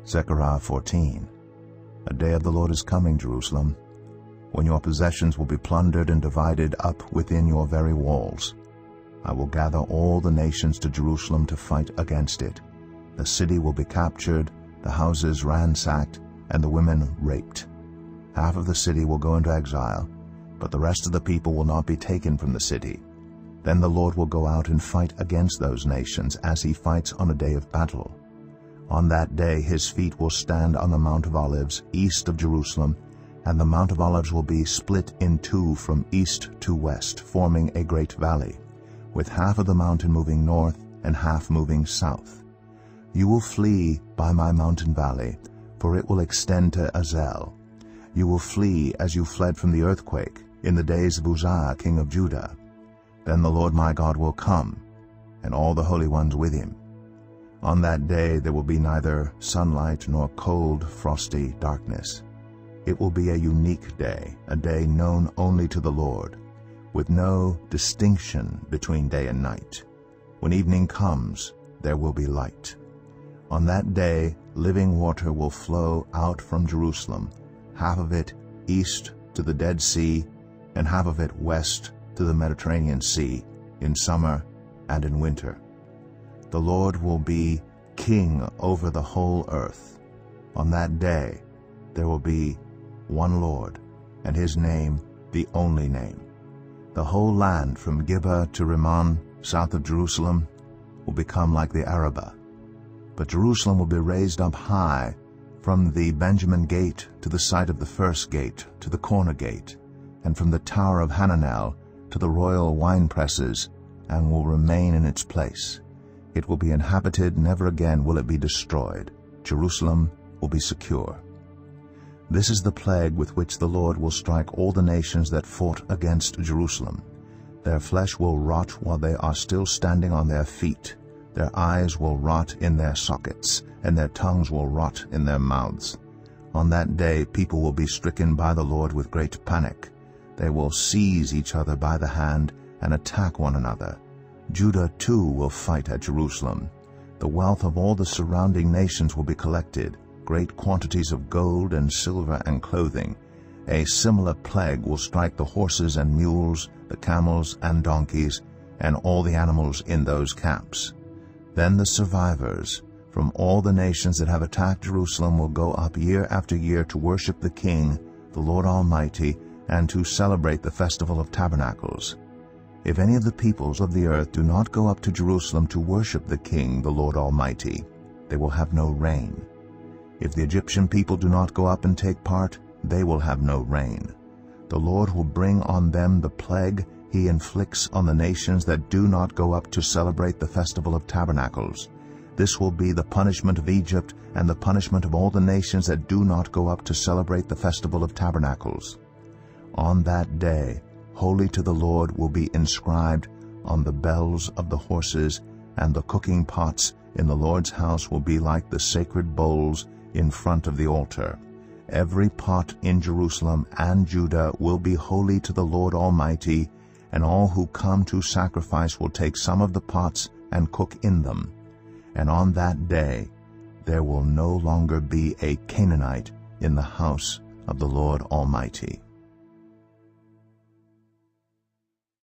Zechariah 14. A day of the Lord is coming, Jerusalem, when your possessions will be plundered and divided up within your very walls. I will gather all the nations to Jerusalem to fight against it. The city will be captured, the houses ransacked, and the women raped. Half of the city will go into exile, but the rest of the people will not be taken from the city. Then the Lord will go out and fight against those nations as he fights on a day of battle. On that day his feet will stand on the Mount of Olives east of Jerusalem, and the Mount of Olives will be split in two from east to west, forming a great valley, with half of the mountain moving north and half moving south. You will flee by my mountain valley, for it will extend to Azel. You will flee as you fled from the earthquake in the days of Uzziah king of Judah. Then the Lord my God will come, and all the holy ones with him. On that day there will be neither sunlight nor cold, frosty darkness. It will be a unique day, a day known only to the Lord, with no distinction between day and night. When evening comes, there will be light. On that day living water will flow out from Jerusalem, half of it east to the Dead Sea, and half of it west to the Mediterranean Sea, in summer and in winter. The Lord will be king over the whole earth. On that day there will be one Lord, and his name the only name. The whole land from Gibeah to Rimmon, south of Jerusalem, will become like the Arabah. But Jerusalem will be raised up high, from the Benjamin gate to the site of the first gate to the corner gate, and from the tower of Hananel to the royal winepresses, and will remain in its place. It will be inhabited, never again will it be destroyed. Jerusalem will be secure. This is the plague with which the Lord will strike all the nations that fought against Jerusalem. Their flesh will rot while they are still standing on their feet. Their eyes will rot in their sockets, and their tongues will rot in their mouths. On that day people will be stricken by the Lord with great panic. They will seize each other by the hand and attack one another. Judah too will fight at Jerusalem. The wealth of all the surrounding nations will be collected, great quantities of gold and silver and clothing. A similar plague will strike the horses and mules, the camels and donkeys, and all the animals in those camps. Then the survivors from all the nations that have attacked Jerusalem will go up year after year to worship the King, the Lord Almighty, and to celebrate the Festival of Tabernacles. If any of the peoples of the earth do not go up to Jerusalem to worship the King, the Lord Almighty, they will have no rain. If the Egyptian people do not go up and take part, they will have no rain. The Lord will bring on them the plague he inflicts on the nations that do not go up to celebrate the Festival of Tabernacles. This will be the punishment of Egypt and the punishment of all the nations that do not go up to celebrate the Festival of Tabernacles. On that day, holy to the Lord will be inscribed on the bells of the horses, and the cooking pots in the Lord's house will be like the sacred bowls in front of the altar. Every pot in Jerusalem and Judah will be holy to the Lord Almighty, and all who come to sacrifice will take some of the pots and cook in them. And on that day there will no longer be a Canaanite in the house of the Lord Almighty.